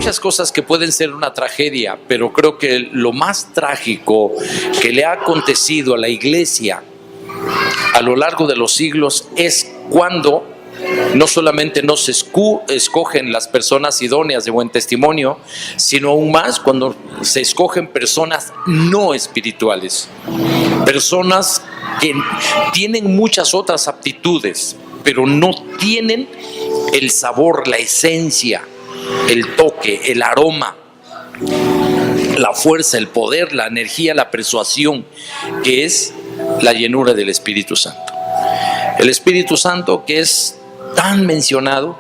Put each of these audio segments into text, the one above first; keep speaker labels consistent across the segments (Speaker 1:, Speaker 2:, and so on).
Speaker 1: muchas cosas que pueden ser una tragedia, pero creo que lo más trágico que le ha acontecido a la iglesia a lo largo de los siglos es cuando no solamente no se escogen las personas idóneas de buen testimonio, sino aún más cuando se escogen personas no espirituales, personas que tienen muchas otras aptitudes, pero no tienen el sabor, la esencia, el toque, el aroma, la fuerza, el poder, la energía, la persuasión, que es la llenura del Espíritu Santo. El Espíritu Santo, que es tan mencionado,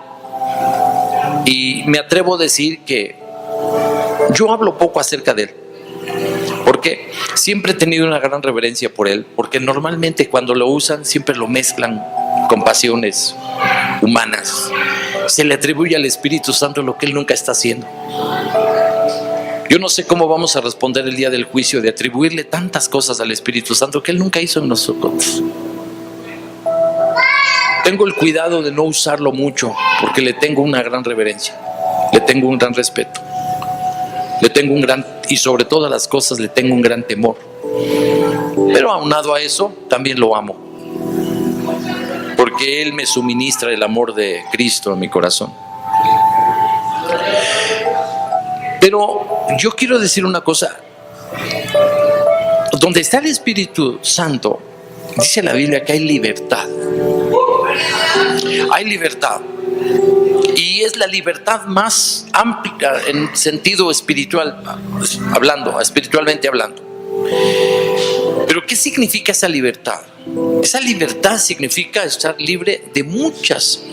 Speaker 1: y me atrevo a decir que yo hablo poco acerca de él, porque siempre he tenido una gran reverencia por él, porque normalmente cuando lo usan siempre lo mezclan con pasiones humanas. Se le atribuye al Espíritu Santo lo que él nunca está haciendo. Yo no sé cómo vamos a responder el día del juicio de atribuirle tantas cosas al Espíritu Santo que él nunca hizo en nosotros. Tengo el cuidado de no usarlo mucho porque le tengo una gran reverencia, le tengo un gran respeto, le tengo un gran, y sobre todas las cosas le tengo un gran temor. Pero aunado a eso, también lo amo, porque él me suministra el amor de Cristo en mi corazón. Pero yo quiero decir una cosa: donde está el Espíritu Santo, dice la Biblia que hay libertad. Hay libertad, y es la libertad más amplia en sentido espiritual hablando, espiritualmente hablando. Pero ¿qué significa esa libertad? Esa libertad significa estar libre de muchas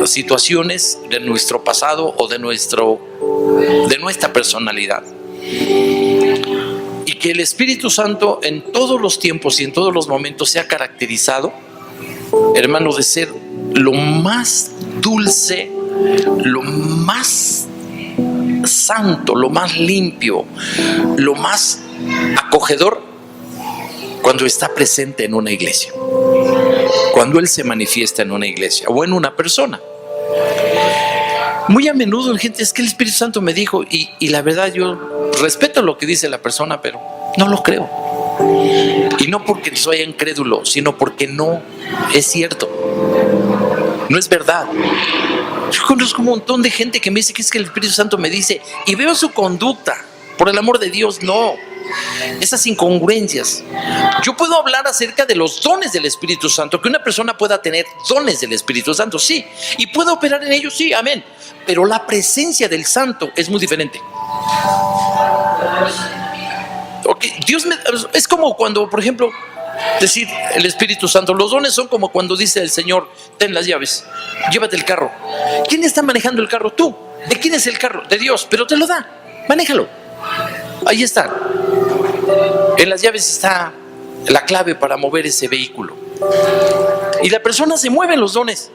Speaker 1: situaciones de nuestro pasado o de nuestra personalidad. Y que el Espíritu Santo en todos los tiempos y en todos los momentos se ha caracterizado, hermano, de ser lo más dulce, lo más santo, lo más limpio, lo más acogedor cuando está presente en una iglesia, cuando Él se manifiesta en una iglesia o en una persona. Muy a menudo la gente: es que el Espíritu Santo me dijo, y la verdad yo respeto lo que dice la persona, pero no lo creo. Y no porque soy incrédulo, sino porque no es cierto, no es verdad. Yo conozco un montón de gente que me dice que es que el Espíritu Santo me dice, y veo su conducta. Por el amor de Dios, no. Esas incongruencias. Yo puedo hablar acerca de los dones del Espíritu Santo, que una persona pueda tener dones del Espíritu Santo, sí, y puede operar en ellos, sí, amén. Pero la presencia del Santo es muy diferente. Okay. Es como cuando, por ejemplo, decir el Espíritu Santo, los dones son como cuando dice el Señor: ten las llaves, llévate el carro. ¿Quién está manejando el carro? Tú. ¿De quién es el carro? De Dios, pero te lo da, manéjalo. Ahí está. En las llaves está la clave para mover ese vehículo. Y la persona se mueve en los dones.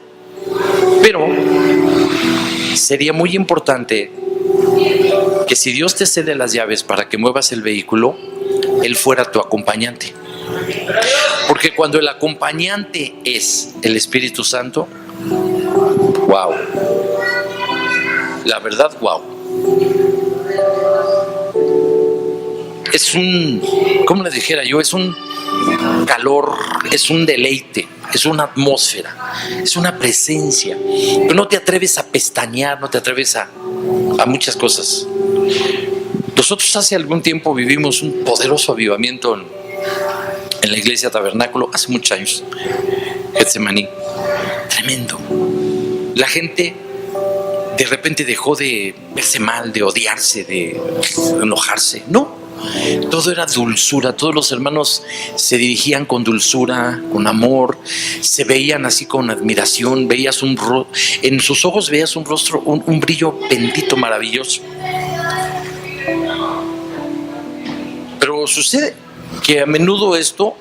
Speaker 1: Pero sería muy importante que si Dios te cede las llaves para que muevas el vehículo, Él fuera tu acompañante. Porque cuando el acompañante es el Espíritu Santo, wow, la verdad, wow, es un, ¿cómo le dijera yo? Es un calor, es un deleite, es una atmósfera, es una presencia. Pero no te atreves a pestañear, no te atreves a muchas cosas. Nosotros hace algún tiempo vivimos un poderoso avivamiento en la iglesia Tabernáculo, hace muchos años, Getsemaní, tremendo. La gente de repente dejó de verse mal, de odiarse, de enojarse. No, todo era dulzura. Todos los hermanos se dirigían con dulzura, con amor, se veían así con admiración. Veías en sus ojos veías un rostro, un brillo bendito, maravilloso. Pero sucede que a menudo esto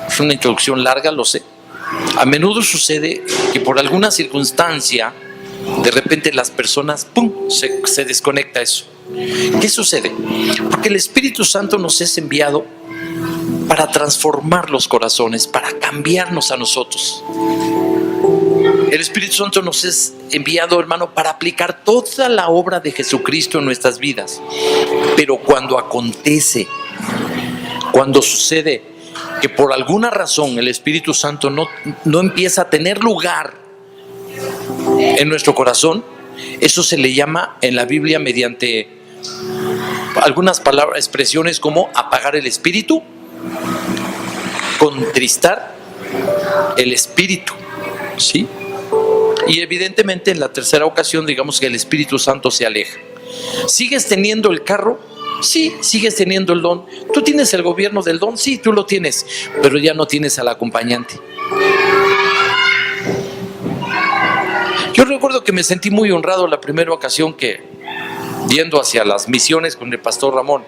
Speaker 1: es una introducción larga, lo sé. A menudo sucede que por alguna circunstancia, de repente las personas, ¡pum!, se desconecta eso. ¿Qué sucede? Porque el Espíritu Santo nos es enviado para transformar los corazones, para cambiarnos a nosotros. El Espíritu Santo nos es enviado, hermano, para aplicar toda la obra de Jesucristo en nuestras vidas. Pero cuando acontece, cuando sucede que por alguna razón el Espíritu Santo no empieza a tener lugar en nuestro corazón, eso se le llama en la Biblia mediante algunas palabras, expresiones como apagar el espíritu, contristar el espíritu, ¿sí? Y evidentemente en la tercera ocasión, digamos que el Espíritu Santo se aleja. ¿Sigues teniendo el carro? Sí, sigues teniendo el don. ¿Tú tienes el gobierno del don? Sí, tú lo tienes, pero ya no tienes al acompañante. Yo recuerdo que me sentí muy honrado la primera ocasión que, yendo hacia las misiones con el pastor Ramón,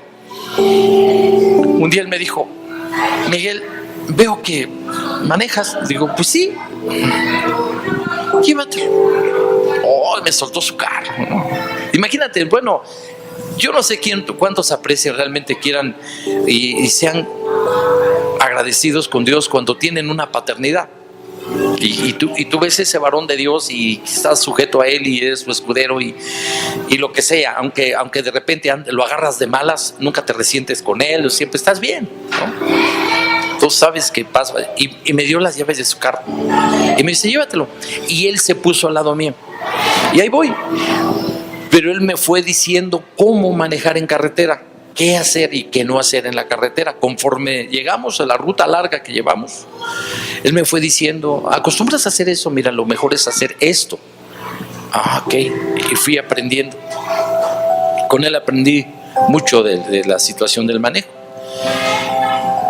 Speaker 1: un día él me dijo: Miguel, veo que manejas. Digo, pues sí, llévatelo. Oh, me soltó su carro. Imagínate, bueno, yo no sé cuántos aprecian, realmente quieran y sean agradecidos con Dios cuando tienen una paternidad. Y tú ves ese varón de Dios y estás sujeto a él y eres su escudero y lo que sea, aunque de repente lo agarras de malas, nunca te resientes con él, siempre estás bien, ¿no? Tú sabes qué pasa. Y me dio las llaves de su carro y me dice: llévatelo. Y él se puso al lado mío y ahí voy. Pero él me fue diciendo cómo manejar en carretera, qué hacer y qué no hacer en la carretera. Conforme llegamos a la ruta larga que llevamos, él me fue diciendo: ¿acostumbras a hacer eso? Mira, lo mejor es hacer esto. Ok. Y fui aprendiendo. Con él aprendí mucho de la situación del manejo.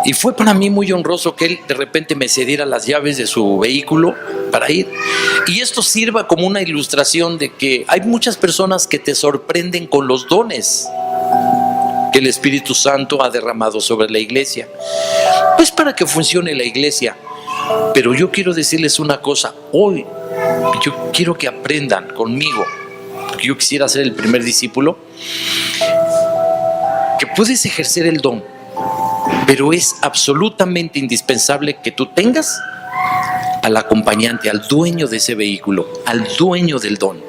Speaker 1: Y fue para mí muy honroso que él de repente me cediera las llaves de su vehículo para ir. Y esto sirva como una ilustración de que hay muchas personas que te sorprenden con los dones que el Espíritu Santo ha derramado sobre la iglesia. Pues para que funcione la iglesia. Pero yo quiero decirles una cosa. Hoy yo quiero que aprendan conmigo, porque yo quisiera ser el primer discípulo, que puedes ejercer el don, pero es absolutamente indispensable que tú tengas al acompañante, al dueño de ese vehículo, al dueño del don.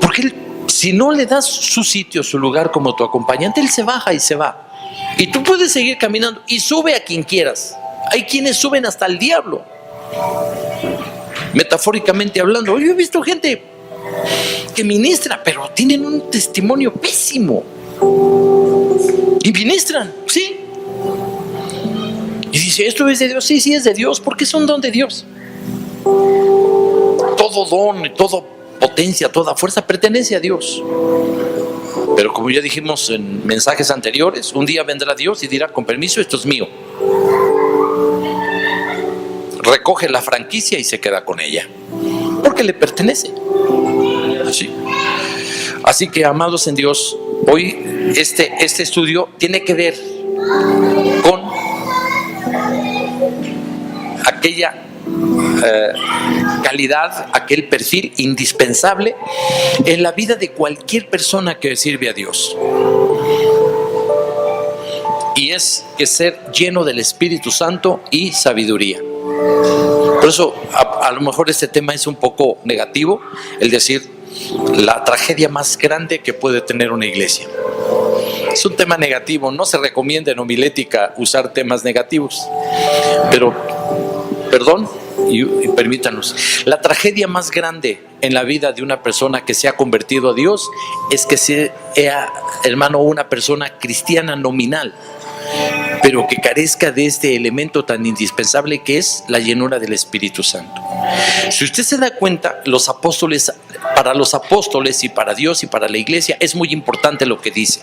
Speaker 1: Porque él, si no le das su sitio, su lugar como tu acompañante, él se baja y se va. Y tú puedes seguir caminando y sube a quien quieras. Hay quienes suben hasta el diablo, metafóricamente hablando. Yo he visto gente que ministra, pero tienen un testimonio pésimo. Y ministran, sí. Y dice: ¿esto es de Dios? Sí, sí es de Dios, porque es un don de Dios. Todo don, toda potencia, toda fuerza pertenece a Dios. Pero como ya dijimos en mensajes anteriores, un día vendrá Dios y dirá: con permiso, esto es mío. Recoge la franquicia y se queda con ella, porque le pertenece. Sí. Así que, amados en Dios, hoy este estudio tiene que ver con aquella calidad, aquel perfil indispensable en la vida de cualquier persona que sirve a Dios. Y es que ser lleno del Espíritu Santo y sabiduría. Por eso a lo mejor este tema es un poco negativo, el decir la tragedia más grande que puede tener una iglesia. Es un tema negativo, no se recomienda en homilética usar temas negativos, pero perdón y permítanos, la tragedia más grande en la vida de una persona que se ha convertido a Dios es que sea, hermano, una persona cristiana nominal, pero que carezca de este elemento tan indispensable que es la llenura del Espíritu Santo. Si usted se da cuenta, para los apóstoles y para Dios y para la iglesia es muy importante lo que dice.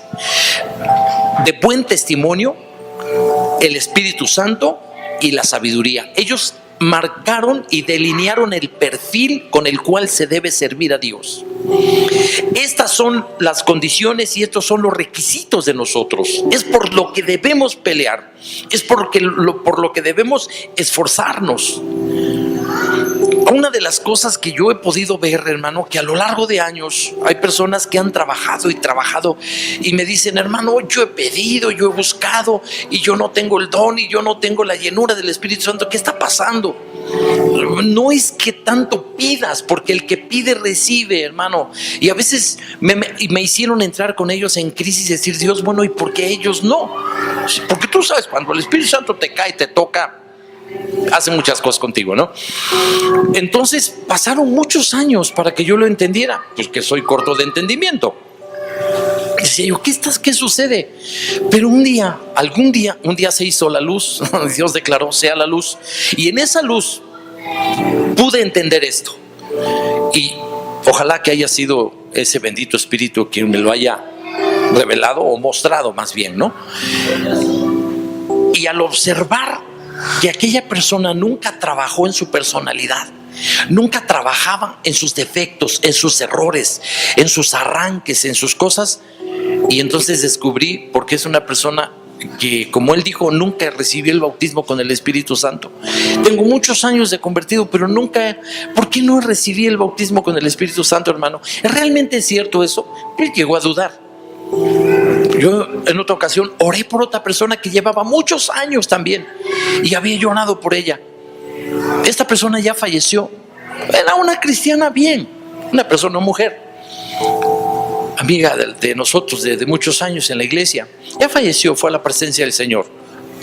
Speaker 1: De buen testimonio, el Espíritu Santo y la sabiduría. Ellos marcaron y delinearon el perfil con el cual se debe servir a Dios. Estas son las condiciones y estos son los requisitos de nosotros. Es por lo que debemos pelear, es por lo que debemos esforzarnos. Una de las cosas que yo he podido ver, hermano, que a lo largo de años hay personas que han trabajado y me dicen: hermano, yo he pedido, yo he buscado y yo no tengo el don y yo no tengo la llenura del Espíritu Santo. ¿Qué está pasando? no es que tanto pidas, porque el que pide recibe, hermano. Y a veces me hicieron entrar con ellos en crisis y decir, Dios, bueno, ¿y por qué ellos no? Porque tú sabes, cuando el Espíritu Santo te cae, te toca, hace muchas cosas contigo, ¿no? Entonces pasaron muchos años para que yo lo entendiera, pues que soy corto de entendimiento. Decía yo, ¿qué sucede? Pero un día se hizo la luz. Dios declaró, sea la luz. Y en esa luz pude entender esto. Y ojalá que haya sido ese bendito Espíritu quien me lo haya revelado o mostrado más bien, ¿no? Y al observar que aquella persona nunca trabajó en su personalidad, nunca trabajaba en sus defectos, en sus errores, en sus arranques, en sus cosas, y entonces descubrí por qué es una persona que, como él dijo, nunca recibió el bautismo con el Espíritu Santo. Tengo muchos años de convertido, pero nunca, ¿por qué no recibí el bautismo con el Espíritu Santo, hermano? ¿Realmente es cierto eso? Él llegó a dudar. Yo en otra ocasión oré por otra persona que llevaba muchos años también y había llorado por ella. Esta persona ya falleció. Era una cristiana bien, una persona, mujer, amiga de nosotros de muchos años en la iglesia. Ya falleció, fue a la presencia del Señor.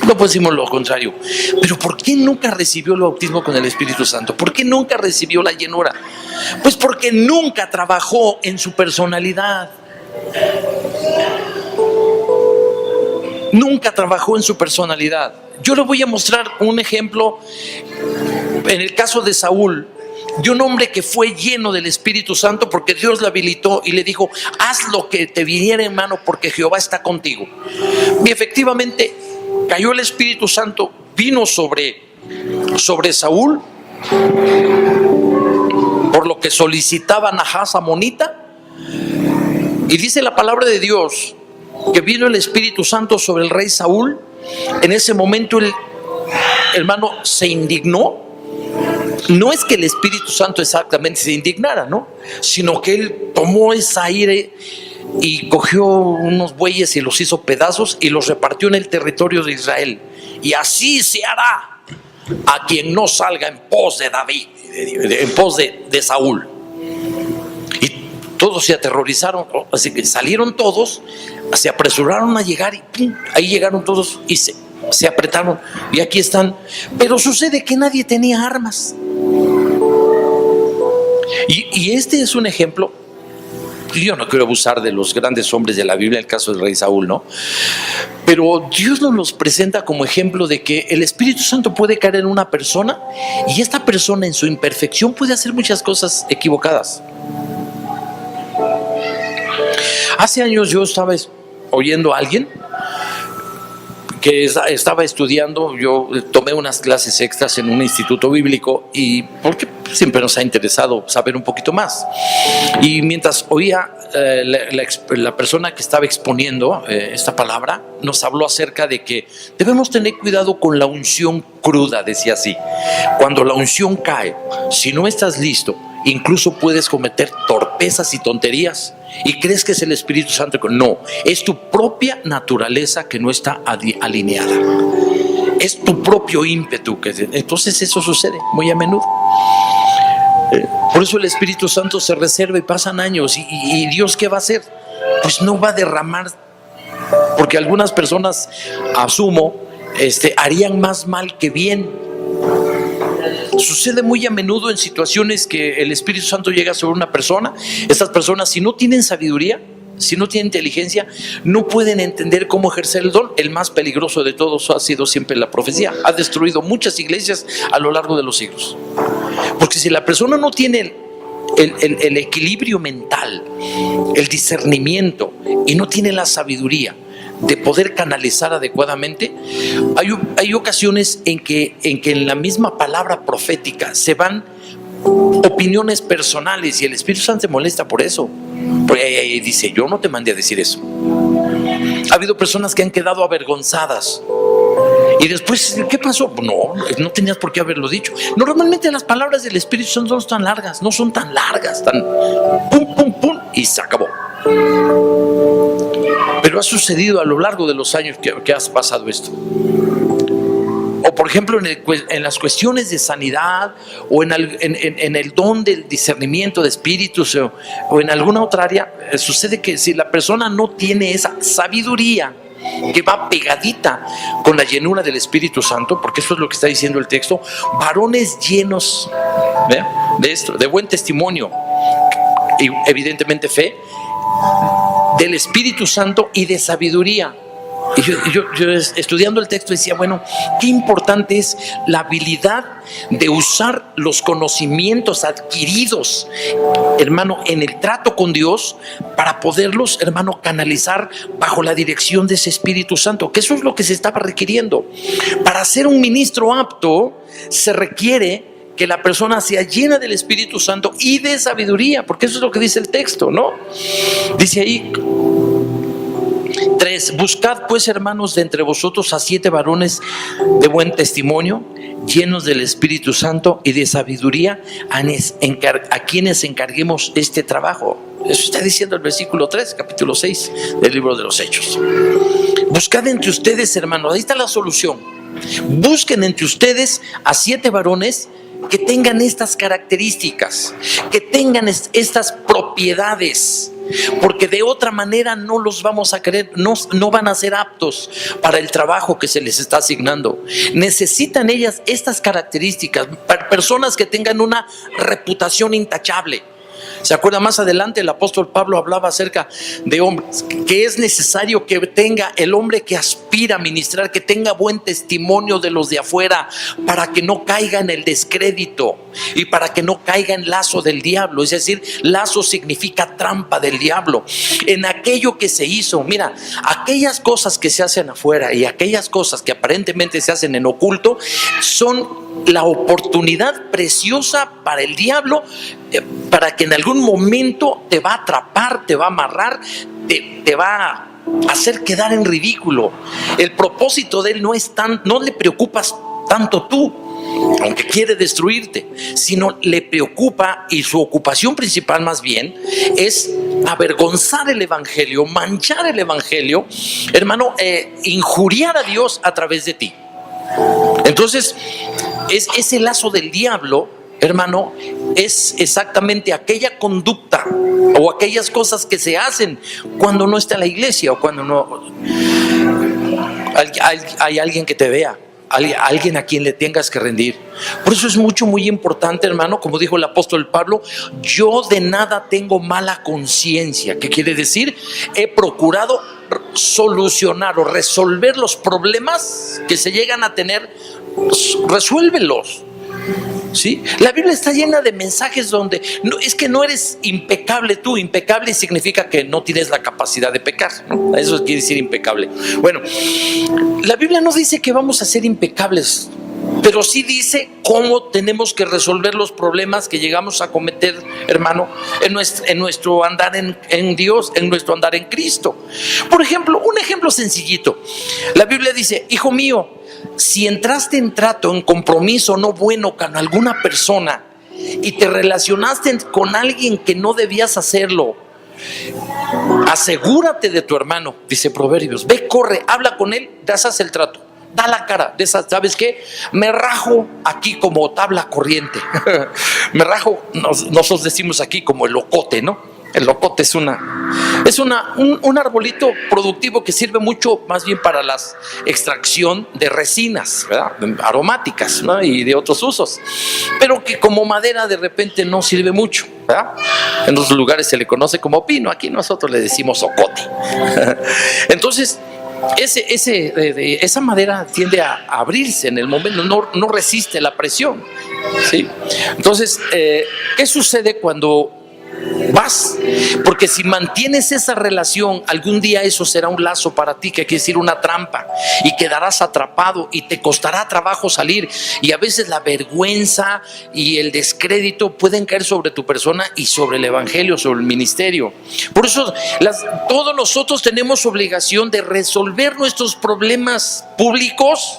Speaker 1: No decimos lo contrario. Pero ¿por qué nunca recibió el bautismo con el Espíritu Santo? ¿Por qué nunca recibió la llenura? Pues porque nunca trabajó en su personalidad. Nunca trabajó en su personalidad. Yo le voy a mostrar un ejemplo en el caso de Saúl, de un hombre que fue lleno del Espíritu Santo porque Dios le habilitó y le dijo, haz lo que te viniera en mano porque Jehová está contigo. Y efectivamente cayó el Espíritu Santo, vino sobre Saúl, por lo que solicitaba Nachas amonita. Y dice la palabra de Dios que vino el Espíritu Santo sobre el rey Saúl. En ese momento el hermano se indignó. No es que el Espíritu Santo exactamente se indignara, ¿no? Sino que él tomó esa aire y cogió unos bueyes y los hizo pedazos y los repartió en el territorio de Israel. Y así se hará a quien no salga en pos de David, en pos de Saúl. Y todos se aterrorizaron, así que salieron todos, se apresuraron a llegar y ¡pum! Ahí llegaron todos y se apretaron y aquí están. Pero sucede que nadie tenía armas. Y este es un ejemplo. Yo no quiero abusar de los grandes hombres de la Biblia, el caso del rey Saúl, ¿no? Pero Dios nos los presenta como ejemplo de que el Espíritu Santo puede caer en una persona y esta persona en su imperfección puede hacer muchas cosas equivocadas. Hace años yo estaba oyendo a alguien que estaba estudiando. Yo tomé unas clases extras en un instituto bíblico y porque siempre nos ha interesado saber un poquito más. Y mientras oía la persona que estaba exponiendo esta palabra, nos habló acerca de que debemos tener cuidado con la unción cruda, decía así. Cuando la unción cae, si no estás listo, incluso puedes cometer torpezas y tonterías y crees que es el Espíritu Santo. No, es tu propia naturaleza que no está alineada. Es tu propio ímpetu. Entonces eso sucede muy a menudo. Por eso el Espíritu Santo se reserva y pasan años. ¿Y Dios qué va a hacer? Pues no va a derramar, porque algunas personas, asumo, harían más mal que bien. Sucede muy a menudo en situaciones que el Espíritu Santo llega sobre una persona. Estas personas, si no tienen sabiduría, si no tienen inteligencia, no pueden entender cómo ejercer el don. El más peligroso de todos ha sido siempre la profecía. Ha destruido muchas iglesias a lo largo de los siglos. Porque si la persona no tiene el equilibrio mental, el discernimiento y no tiene la sabiduría de poder canalizar adecuadamente, hay ocasiones en que en la misma palabra profética se van opiniones personales y el Espíritu Santo se molesta por eso. Porque dice, yo no te mandé a decir eso. Ha habido personas que han quedado avergonzadas y después, ¿qué pasó? No tenías por qué haberlo dicho. Normalmente las palabras del Espíritu Santo no son tan largas, tan pum, pum, pum y se acabó. Pero ha sucedido a lo largo de los años que has pasado esto. O por ejemplo en las cuestiones de sanidad o en el don del discernimiento de espíritus o en alguna otra área, sucede que si la persona no tiene esa sabiduría que va pegadita con la llenura del Espíritu Santo, porque eso es lo que está diciendo el texto, varones llenos de esto, de buen testimonio y evidentemente fe, del Espíritu Santo y de sabiduría. Y yo estudiando el texto decía, bueno, qué importante es la habilidad de usar los conocimientos adquiridos, hermano, en el trato con Dios, para poderlos, hermano, canalizar bajo la dirección de ese Espíritu Santo, que eso es lo que se estaba requiriendo. Para ser un ministro apto, se requiere que la persona sea llena del Espíritu Santo y de sabiduría, porque eso es lo que dice el texto, ¿no? Dice ahí 3, buscad pues, hermanos, de entre vosotros a 7 varones de buen testimonio, llenos del Espíritu Santo y de sabiduría, a quienes encarguemos este trabajo. Eso está diciendo el versículo 3, capítulo 6 del libro de los Hechos. Buscad entre ustedes, hermanos, ahí está la solución. Busquen entre ustedes a 7 varones que tengan estas características, que tengan estas propiedades, porque de otra manera no los vamos a querer, no van a ser aptos para el trabajo que se les está asignando. Necesitan ellas estas características, personas que tengan una reputación intachable. ¿Se acuerda? Más adelante el apóstol Pablo hablaba acerca de hombres que es necesario que tenga el hombre que aspira a ministrar, que tenga buen testimonio de los de afuera, para que no caiga en el descrédito y para que no caiga en lazo del diablo. Es decir, lazo significa trampa del diablo. En aquello que se hizo, mira, aquellas cosas que se hacen afuera y aquellas cosas que aparentemente se hacen en oculto son la oportunidad preciosa para el diablo, para que en algún momento te va a atrapar, te va a amarrar, te va a hacer quedar en ridículo. El propósito de él no le preocupas tanto tú, aunque quiere destruirte, sino le preocupa, y su ocupación principal más bien es avergonzar el evangelio, manchar el evangelio, hermano, injuriar a Dios a través de ti. Entonces, ese lazo del diablo, hermano, es exactamente aquella conducta o aquellas cosas que se hacen cuando no está la iglesia o cuando no hay alguien que te vea, alguien a quien le tengas que rendir. Por eso es muy importante, hermano, como dijo el apóstol Pablo, yo de nada tengo mala conciencia. ¿Qué quiere decir? He procurado solucionar o resolver los problemas que se llegan a tener, resuélvelos. ¿Sí? La Biblia está llena de mensajes donde es que no eres impecable tú. Impecable significa que no tienes la capacidad de pecar, ¿no? Eso quiere decir impecable. Bueno, la Biblia no dice que vamos a ser impecables, pero sí dice cómo tenemos que resolver los problemas que llegamos a cometer, hermano, en nuestro andar en Dios, en nuestro andar en Cristo. Por ejemplo, un ejemplo sencillito. La Biblia dice, hijo mío, si entraste en trato, en compromiso no bueno con alguna persona y te relacionaste con alguien que no debías hacerlo, asegúrate de tu hermano, dice Proverbios. Ve, corre, habla con él, deshaz el trato, da la cara, ¿sabes qué? Me rajo aquí como tabla corriente. Me rajo, nosotros decimos aquí como el locote, ¿no? El locote es un arbolito productivo que sirve mucho más bien para la extracción de resinas, ¿verdad? Aromáticas, ¿no? Y de otros usos, pero que como madera de repente no sirve mucho, ¿verdad? En otros lugares se le conoce como pino, aquí nosotros le decimos ocote. Entonces esa madera tiende a abrirse en el momento, no resiste la presión, ¿sí? Entonces, ¿qué sucede cuando vas? Porque si mantienes esa relación, algún día eso será un lazo para ti, que quiere decir una trampa, y quedarás atrapado y te costará trabajo salir, y a veces la vergüenza y el descrédito pueden caer sobre tu persona y sobre el evangelio, sobre el ministerio. Por eso todos nosotros tenemos obligación de resolver nuestros problemas públicos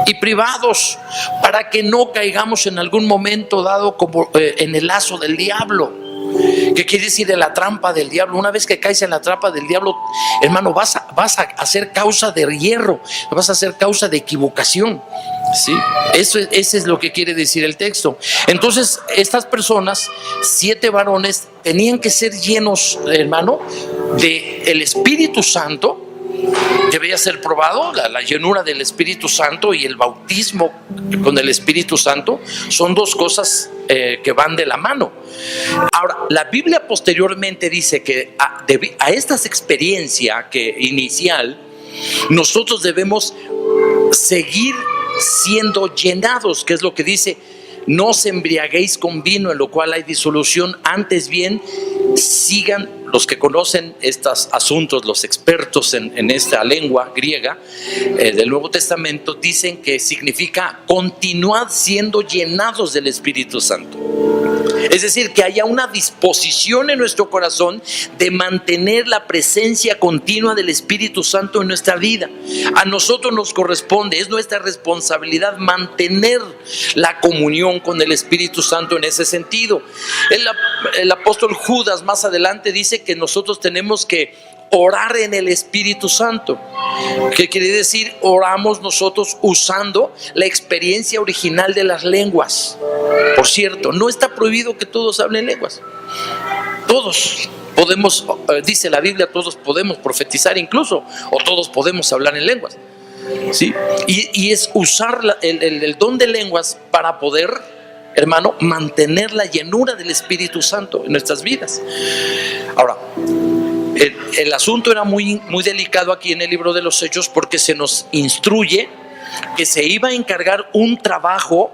Speaker 1: y privados, para que no caigamos en algún momento dado como en el lazo del diablo. ¿Qué quiere decir de la trampa del diablo? Una vez que caes en la trampa del diablo, hermano, vas a hacer causa de hierro, vas a hacer causa de equivocación. Sí, eso es lo que quiere decir el texto. Entonces, estas personas, 7 varones, tenían que ser llenos, hermano, del Espíritu Santo. Debía ser probado. La llenura del Espíritu Santo y el bautismo con el Espíritu Santo son 2 cosas que van de la mano. Ahora, la Biblia posteriormente dice que a esta experiencia inicial, nosotros debemos seguir siendo llenados, que es lo que dice: no os embriaguéis con vino, en lo cual hay disolución, antes bien sigan. Los que conocen estos asuntos, los expertos en esta lengua griega del Nuevo Testamento, dicen que significa continuad siendo llenados del Espíritu Santo. Es decir, que haya una disposición en nuestro corazón de mantener la presencia continua del Espíritu Santo en nuestra vida. A nosotros nos corresponde, es nuestra responsabilidad mantener la comunión con el Espíritu Santo en ese sentido. El apóstol Judas más adelante dice que nosotros tenemos que orar en el Espíritu Santo. ¿Qué quiere decir? Oramos nosotros usando la experiencia original de las lenguas. Por cierto, no está prohibido que todos hablen lenguas. Todos podemos, dice la Biblia, todos podemos profetizar incluso, o todos podemos hablar en lenguas. ¿Sí? Y es usar el don de lenguas para poder, hermano, mantener la llenura del Espíritu Santo en nuestras vidas. Ahora, el asunto era muy delicado aquí en el libro de los Hechos, porque se nos instruye que se iba a encargar un trabajo,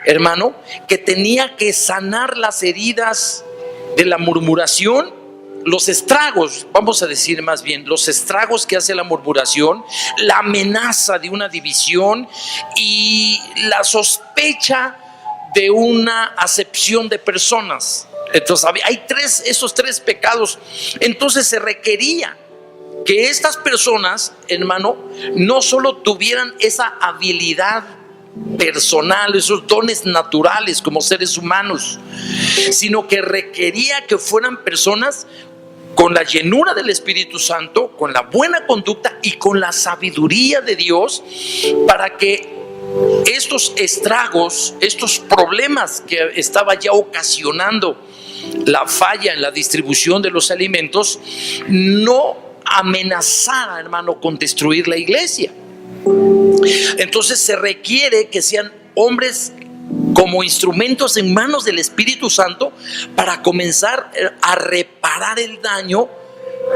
Speaker 1: hermano, que tenía que sanar las heridas de la murmuración, los estragos, vamos a decir más bien, los estragos que hace la murmuración, la amenaza de una división y la sospecha de una acepción de personas. Entonces hay esos tres pecados. Entonces se requería que estas personas, hermano, no solo tuvieran esa habilidad personal, esos dones naturales como seres humanos, sino que requería que fueran personas con la llenura del Espíritu Santo, con la buena conducta y con la sabiduría de Dios, para que estos estragos, estos problemas que estaba ya ocasionando la falla en la distribución de los alimentos, no amenazara, hermano, con destruir la iglesia. Entonces se requiere que sean hombres como instrumentos en manos del Espíritu Santo para comenzar a reparar el daño,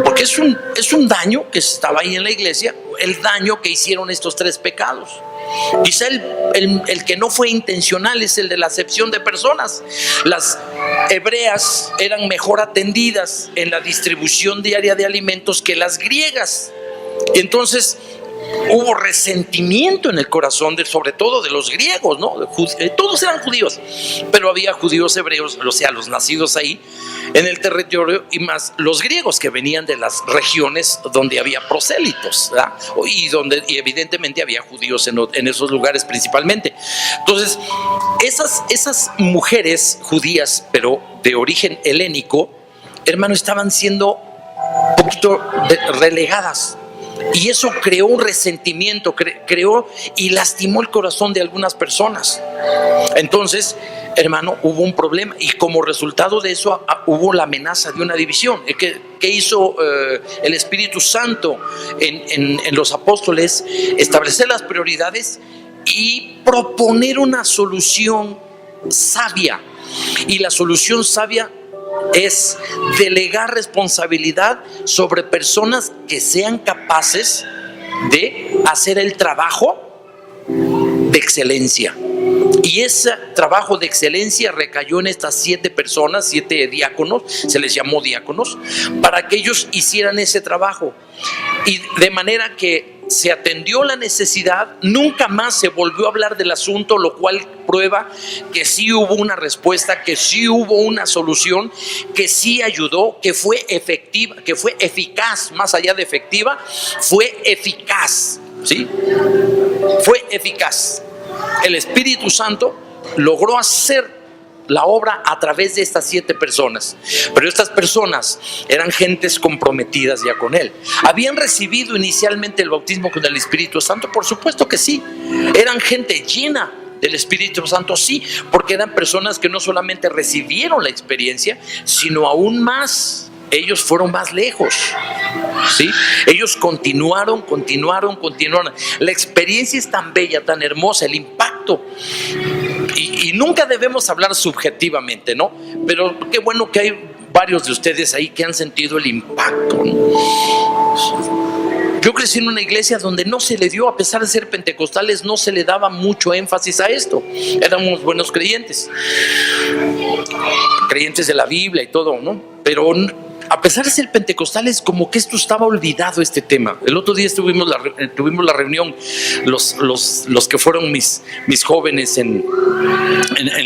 Speaker 1: porque es un daño que estaba ahí en la iglesia, el daño que hicieron estos 3 pecados. Quizá el que no fue intencional es el de la acepción de personas. Las hebreas eran mejor atendidas en la distribución diaria de alimentos que las griegas. Entonces hubo resentimiento en el corazón sobre todo de los griegos, ¿no? Todos eran judíos, pero había judíos hebreos, o sea, los nacidos ahí en el territorio, y más los griegos que venían de las regiones donde había prosélitos, ¿verdad? Y evidentemente había judíos en esos lugares principalmente. Entonces esas mujeres judías, pero de origen helénico, hermano, estaban siendo un poquito relegadas. Y eso creó un resentimiento, creó y lastimó el corazón de algunas personas. Entonces, hermano, hubo un problema, y como resultado de eso hubo la amenaza de una división. ¿Qué hizo el Espíritu Santo en los apóstoles? Establecer las prioridades y proponer una solución sabia. Y la solución sabia es delegar responsabilidad sobre personas que sean capaces de hacer el trabajo de excelencia. Y ese trabajo de excelencia recayó en estas 7 personas, 7 diáconos, se les llamó diáconos, para que ellos hicieran ese trabajo. Y de manera que se atendió la necesidad, nunca más se volvió a hablar del asunto, lo cual prueba que sí hubo una respuesta, que sí hubo una solución, que sí ayudó, que fue efectiva, que fue eficaz, más allá de efectiva, fue eficaz, ¿sí? Fue eficaz. El Espíritu Santo logró hacer la obra a través de estas 7 personas. Pero estas personas eran gentes comprometidas ya con Él. ¿Habían recibido inicialmente el bautismo con el Espíritu Santo? Por supuesto que sí. Eran gente llena del Espíritu Santo, sí, porque eran personas que no solamente recibieron la experiencia, sino aún más, ellos fueron más lejos, ¿sí? Ellos continuaron. La experiencia es tan bella, tan hermosa, el impacto. Y nunca debemos hablar subjetivamente, ¿no? Pero qué bueno que hay varios de ustedes ahí que han sentido el impacto, ¿no? Yo crecí en una iglesia donde no se le dio, a pesar de ser pentecostales, no se le daba mucho énfasis a esto. Éramos buenos creyentes de la Biblia y todo, ¿no? Pero a pesar de ser pentecostales, como que esto estaba olvidado, este tema. El otro día tuvimos la reunión, los que fueron mis jóvenes en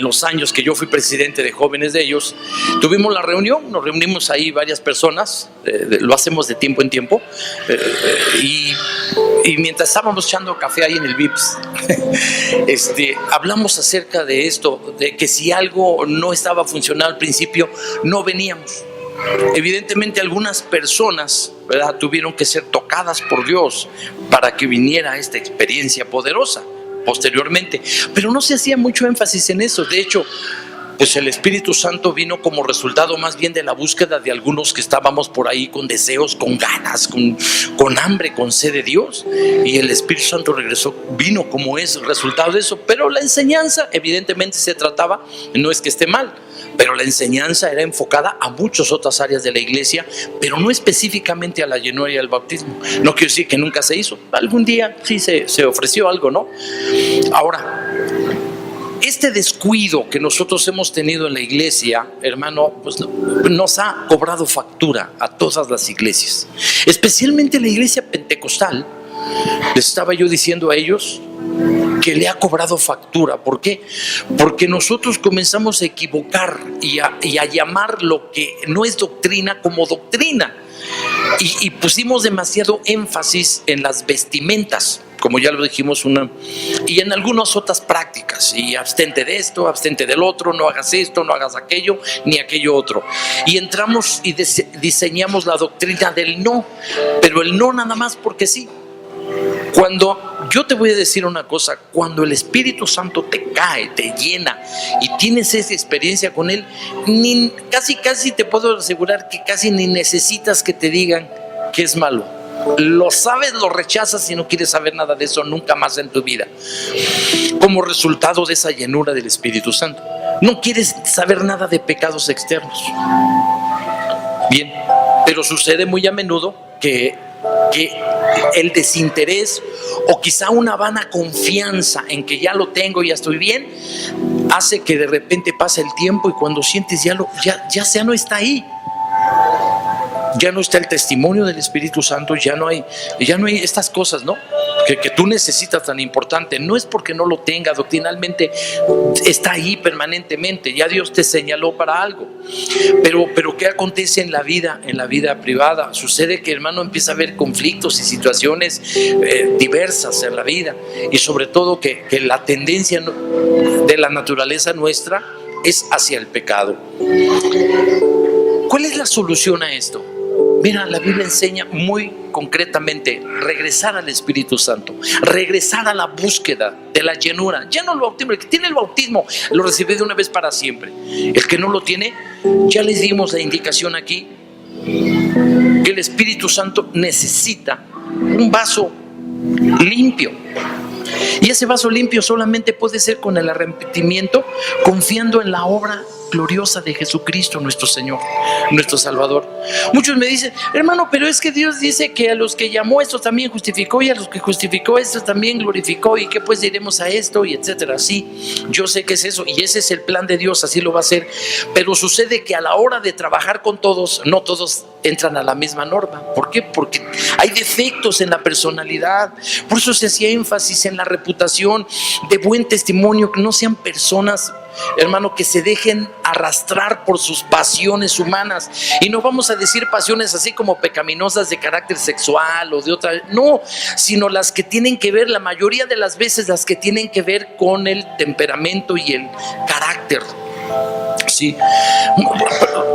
Speaker 1: los años que yo fui presidente de jóvenes de ellos. Tuvimos la reunión, nos reunimos ahí varias personas, lo hacemos de tiempo en tiempo, y mientras estábamos echando café ahí en el Vips, hablamos acerca de esto, de que si algo no estaba funcionando al principio, no veníamos. Evidentemente algunas personas, ¿verdad?, tuvieron que ser tocadas por Dios para que viniera esta experiencia poderosa posteriormente, pero no se hacía mucho énfasis en eso. De hecho, pues el Espíritu Santo vino como resultado más bien de la búsqueda de algunos que estábamos por ahí con deseos, con ganas, con hambre, con sed de Dios, y el Espíritu Santo vino como es resultado de eso. Pero la enseñanza evidentemente se trataba, no es que esté mal, pero la enseñanza era enfocada a muchas otras áreas de la iglesia, pero no específicamente a la llenura y al bautismo. No quiero decir que nunca se hizo, algún día sí se ofreció algo, ¿no? Ahora, este descuido que nosotros hemos tenido en la iglesia, hermano, pues nos ha cobrado factura a todas las iglesias, especialmente la iglesia pentecostal. Les estaba yo diciendo a ellos que le ha cobrado factura. ¿Por qué? Porque nosotros comenzamos a equivocar y a llamar lo que no es doctrina como doctrina, y pusimos demasiado énfasis en las vestimentas, como ya lo dijimos, y en algunas otras prácticas, y abstente de esto, abstente del otro, no hagas esto, no hagas aquello, ni aquello otro. Y entramos y diseñamos la doctrina del no, pero el no nada más porque sí. Cuando yo te voy a decir una cosa, cuando el Espíritu Santo te cae, te llena y tienes esa experiencia con Él, casi te puedo asegurar que casi ni necesitas que te digan que es malo. Lo sabes, lo rechazas y no quieres saber nada de eso nunca más en tu vida, como resultado de esa llenura del Espíritu Santo. No quieres saber nada de pecados externos. Bien, pero sucede muy a menudo que el desinterés o quizá una vana confianza en que ya lo tengo, ya estoy bien, hace que de repente pase el tiempo y cuando sientes ya no está ahí. Ya no está el testimonio del Espíritu Santo, ya no hay estas cosas, ¿no?, que tú necesitas tan importante. No es porque no lo tenga, doctrinalmente está ahí permanentemente, ya Dios te señaló para algo. Pero ¿qué acontece en la vida privada? Sucede que, hermano, empieza a haber conflictos y situaciones diversas en la vida, y sobre todo que la tendencia de la naturaleza nuestra es hacia el pecado. ¿Cuál es la solución a esto? Mira, la Biblia enseña muy concretamente regresar al Espíritu Santo, regresar a la búsqueda de la llenura. Ya no el bautismo, el que tiene el bautismo lo recibe de una vez para siempre. El que no lo tiene, ya les dimos la indicación aquí, que el Espíritu Santo necesita un vaso limpio. Y ese vaso limpio solamente puede ser con el arrepentimiento, confiando en la obra gloriosa de Jesucristo, nuestro Señor, nuestro Salvador. Muchos me dicen, hermano, pero es que Dios dice que a los que llamó esto también justificó, y a los que justificó esto también glorificó, y que pues diremos a esto, y etcétera. Sí, yo sé que es eso, y ese es el plan de Dios, así lo va a hacer. Pero sucede que a la hora de trabajar con todos, no todos entran a la misma norma. ¿Por qué? Porque hay defectos en la personalidad. Por eso se hacía énfasis en la reputación de buen testimonio, que no sean personas, hermano, que se dejen arrastrar por sus pasiones humanas. Y no vamos a decir pasiones así como pecaminosas de carácter sexual o de otra, no, sino las que tienen que ver, la mayoría de las veces, las que tienen que ver con el temperamento y el carácter. Sí,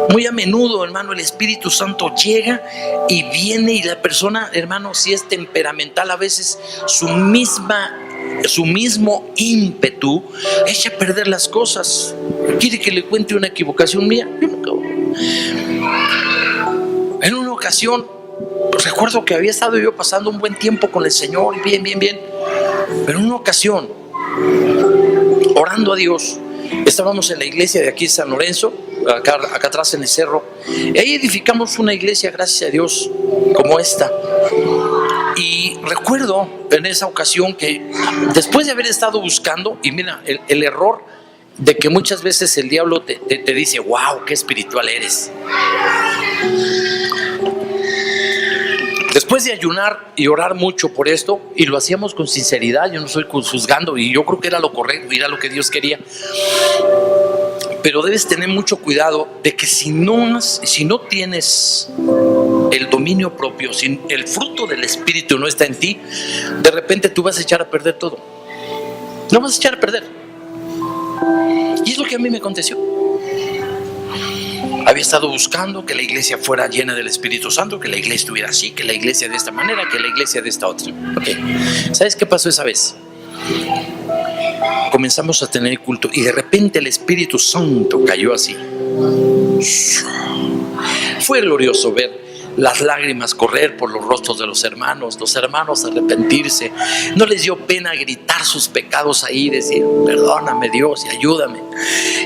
Speaker 1: muy a menudo, hermano, el Espíritu Santo llega y viene, y la persona, hermano, si es temperamental, a veces su misma su mismo ímpetu echa a perder las cosas. ¿Quiere que le cuente una equivocación mía? En una ocasión, recuerdo que había estado yo pasando un buen tiempo con el Señor, bien. Pero en una ocasión, orando a Dios, estábamos en la iglesia de aquí, San Lorenzo, acá atrás en el cerro, y ahí edificamos una iglesia, gracias a Dios, como esta. Y recuerdo en esa ocasión que después de haber estado buscando, y mira, el error de que muchas veces el diablo te dice, wow, qué espiritual eres. Después de ayunar y orar mucho por esto, y lo hacíamos con sinceridad, yo no estoy juzgando, y yo creo que era lo correcto, era lo que Dios quería. Pero debes tener mucho cuidado de que si no tienes el dominio propio, si el fruto del Espíritu no está en ti, de repente tú vas a echar a perder todo. Lo vas a echar a perder. Y es lo que a mí me aconteció. Había estado buscando que la iglesia fuera llena del Espíritu Santo, que la iglesia estuviera así, que la iglesia de esta manera, que la iglesia de esta otra. Okay. ¿Sabes qué pasó esa vez? Comenzamos a tener culto y de repente el Espíritu Santo cayó así. Fue glorioso ver las lágrimas correr por los rostros de los hermanos arrepentirse. No les dio pena gritar sus pecados ahí, decir, perdóname Dios y ayúdame,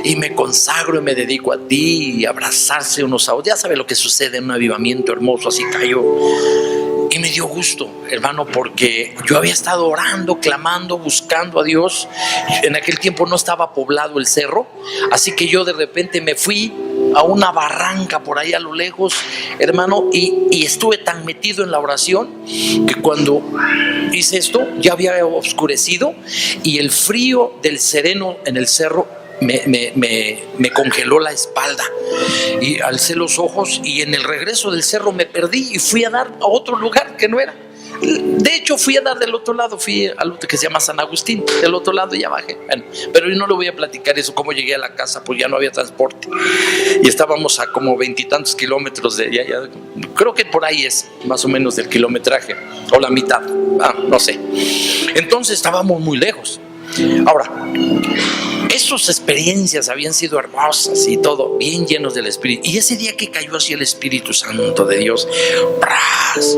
Speaker 1: y me consagro y me dedico a ti, y abrazarse unos a otros. Ya sabe lo que sucede en un avivamiento hermoso, así cayó. Y me dio gusto, hermano, porque yo había estado orando, clamando, buscando a Dios. En aquel tiempo no estaba poblado el cerro, así que yo de repente me fui a una barranca por ahí a lo lejos, hermano, y estuve tan metido en la oración que cuando hice esto ya había oscurecido y el frío del sereno en el cerro me congeló la espalda, y alcé los ojos y en el regreso del cerro me perdí y fui a dar a otro lugar que no era. De hecho fui a dar del otro lado, fui al otro que se llama San Agustín, del otro lado, y ya bajé. Bueno, pero yo no le voy a platicar eso, cómo llegué a la casa, pues ya no había transporte y estábamos a como 20 y tantos kilómetros de allá, creo que por ahí es más o menos del kilometraje, o la mitad, no sé. Entonces estábamos muy lejos. Ahora, esas experiencias habían sido hermosas y todo, bien llenos del Espíritu. Y ese día que cayó así el Espíritu Santo de Dios, ¡pras!,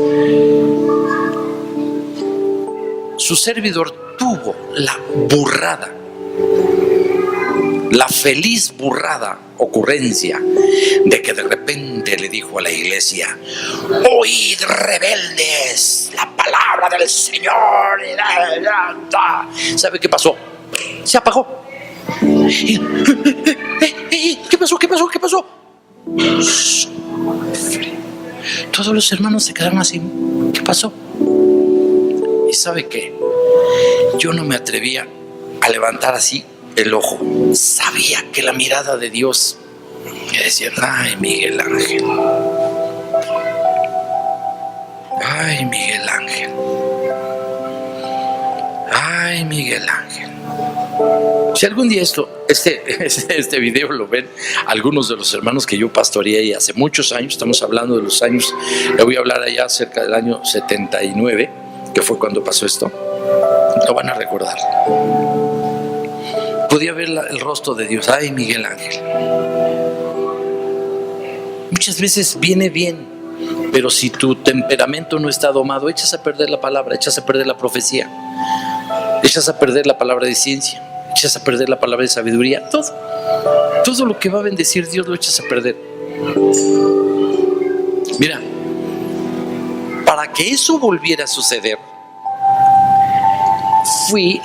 Speaker 1: su servidor tuvo la burrada, la feliz burrada ocurrencia de que de repente le dijo a la iglesia: oíd, rebeldes, la palabra del Señor. ¿Sabe qué pasó? Se apagó. ¿Qué pasó? Todos los hermanos se quedaron así. ¿Qué pasó? Y ¿sabe qué? Yo no me atrevía a levantar así el ojo. Sabía que la mirada de Dios me decía: ay, Miguel Ángel. Ay, Miguel Ángel. Ay, Miguel Ángel. Si algún día este video lo ven algunos de los hermanos que yo pastoreé hace muchos años, estamos hablando de los años, le voy a hablar allá cerca del año 79, que fue cuando pasó esto, lo van a recordar. Podía ver el rostro de Dios. Ay, Miguel Ángel. Muchas veces viene bien, pero si tu temperamento no está domado, echas a perder la palabra, echas a perder la profecía, echas a perder la palabra de ciencia, echas a perder la palabra de sabiduría. Todo lo que va a bendecir Dios lo echas a perder. Mira, para que eso volviera a suceder,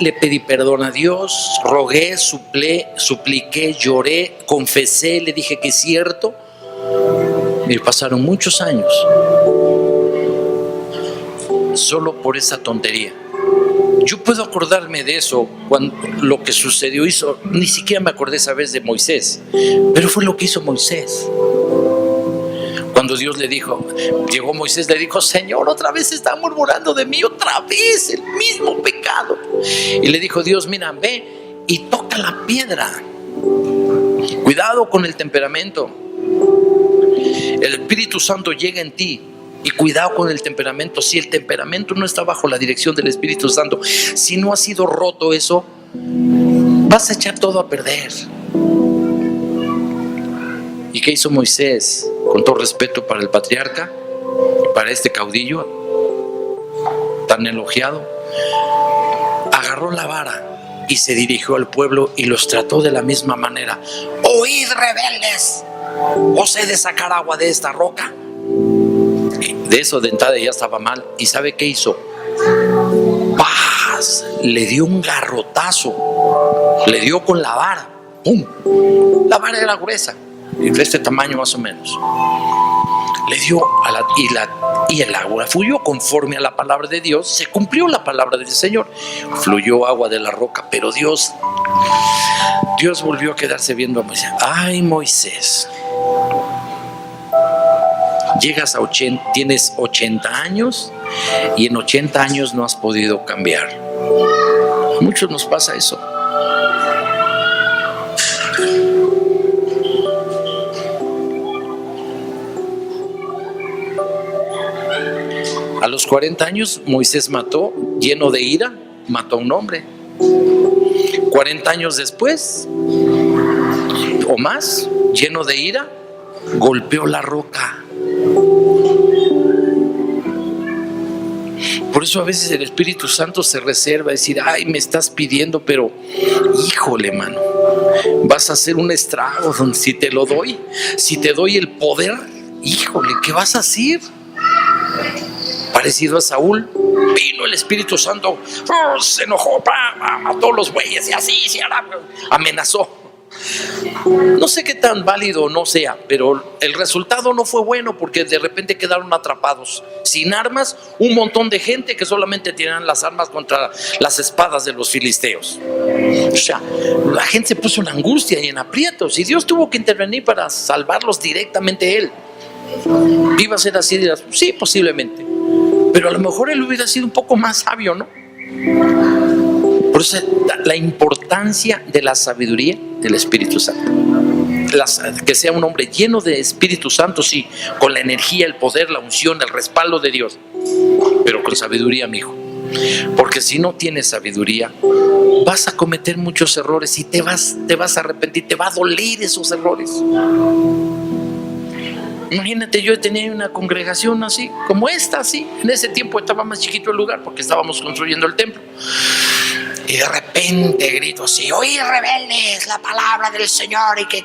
Speaker 1: le pedí perdón a Dios, rogué, supliqué, lloré, confesé, le dije que es cierto. Me pasaron muchos años solo por esa tontería. Yo puedo acordarme de eso, cuando lo que sucedió, ni siquiera me acordé esa vez de Moisés, pero fue lo que hizo Moisés. Cuando Dios le dijo, llegó Moisés, le dijo: Señor, otra vez está murmurando de mí, otra vez el mismo pecado. Y le dijo Dios: mira, ve y toca la piedra. Cuidado con el temperamento. El Espíritu Santo llega en ti Y cuidado con el temperamento. Si el temperamento no está bajo la dirección del Espíritu Santo, si no ha sido roto eso, vas a echar todo a perder. ¿Y qué hizo Moisés? Con todo respeto para el patriarca, para este caudillo tan elogiado, agarró la vara y se dirigió al pueblo y los trató de la misma manera. Oíd, rebeldes, ¿os he de sacar agua de esta roca? De eso de entrada ya estaba mal. ¿Y sabe qué hizo? ¡Paz! Le dio un garrotazo, le dio con la vara. ¡Pum! La vara era gruesa, de este tamaño más o menos. Le dio y el agua fluyó conforme a la palabra de Dios. Se cumplió la palabra del Señor. Fluyó agua de la roca, pero Dios volvió a quedarse viendo a Moisés. ¡Ay, Moisés! Llegas a 80, tienes 80 años y en 80 años no has podido cambiar. A muchos nos pasa eso. A los 40 años Moisés mató, lleno de ira, mató a un hombre. 40 años después o más, lleno de ira, golpeó la roca. Por eso a veces el Espíritu Santo se reserva a decir, ay, me estás pidiendo, pero híjole, mano, vas a hacer un estrago si te lo doy. Si te doy el poder, híjole, ¿qué vas a hacer? Parecido a Saúl, vino el Espíritu Santo, se enojó, mató los bueyes y así, amenazó. No sé qué tan válido no sea, pero el resultado no fue bueno porque de repente quedaron atrapados, sin armas, un montón de gente que solamente tenían las armas contra las espadas de los filisteos. O sea, la gente se puso en angustia y en aprietos y Dios tuvo que intervenir para salvarlos directamente él. ¿Iba a ser así? Sí, posiblemente, pero a lo mejor él hubiera sido un poco más sabio, ¿no? Por eso la importancia de la sabiduría del Espíritu Santo. Que sea un hombre lleno de Espíritu Santo, sí, con la energía, el poder, la unción, el respaldo de Dios, pero con sabiduría, mijo. Porque si no tienes sabiduría, vas a cometer muchos errores y te vas a arrepentir, te va a doler esos errores. Imagínate, yo tenía una congregación así, como esta, así. En ese tiempo estaba más chiquito el lugar porque estábamos construyendo el templo. Y de repente grito así, oye, rebeldes, la palabra del Señor, y que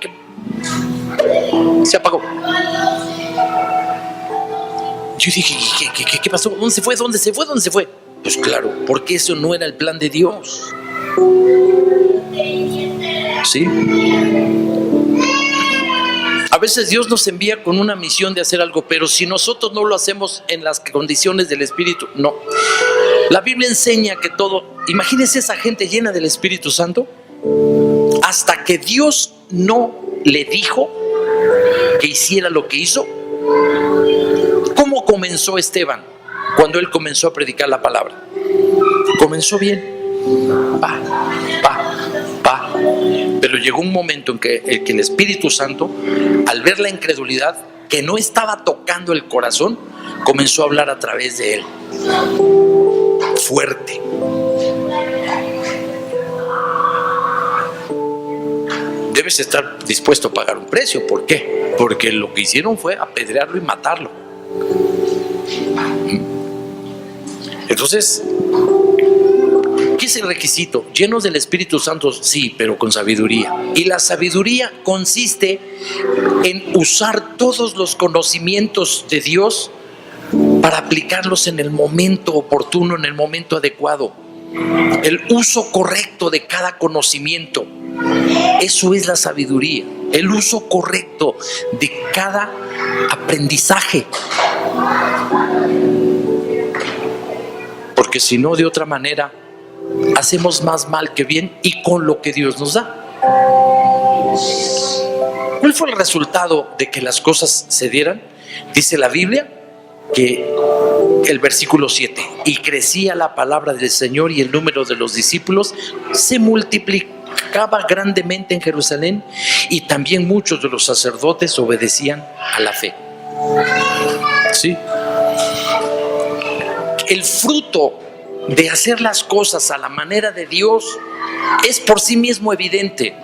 Speaker 1: se apagó. Yo dije, ¿qué pasó? ¿Dónde se fue? ¿Dónde se fue? Pues claro, porque eso no era el plan de Dios. ¿Sí? A veces Dios nos envía con una misión de hacer algo, pero si nosotros no lo hacemos en las condiciones del Espíritu, no. La Biblia enseña que todo, imagínense esa gente llena del Espíritu Santo, hasta que Dios no le dijo que hiciera lo que hizo. ¿Cómo comenzó Esteban cuando él comenzó a predicar la palabra? Comenzó bien, pero llegó un momento en que el Espíritu Santo, al ver la incredulidad que no estaba tocando el corazón, comenzó a hablar a través de él, fuerte. Debes estar dispuesto a pagar un precio. ¿Por qué? Porque lo que hicieron fue apedrearlo y matarlo. Entonces, ¿qué es el requisito? Llenos del Espíritu Santo, sí, pero con sabiduría. Y la sabiduría consiste en usar todos los conocimientos de Dios para aplicarlos en el momento oportuno, en el momento adecuado. El uso correcto de cada conocimiento. Eso es la sabiduría. El uso correcto de cada aprendizaje. Porque si no, de otra manera, hacemos más mal que bien y con lo que Dios nos da. ¿Cuál fue el resultado de que las cosas se dieran? Dice la Biblia que el versículo 7, y crecía la palabra del Señor y el número de los discípulos se multiplicaba grandemente en Jerusalén, y también muchos de los sacerdotes obedecían a la fe. ¿Sí? el fruto de hacer las cosas a la manera de Dios es por sí mismo evidente.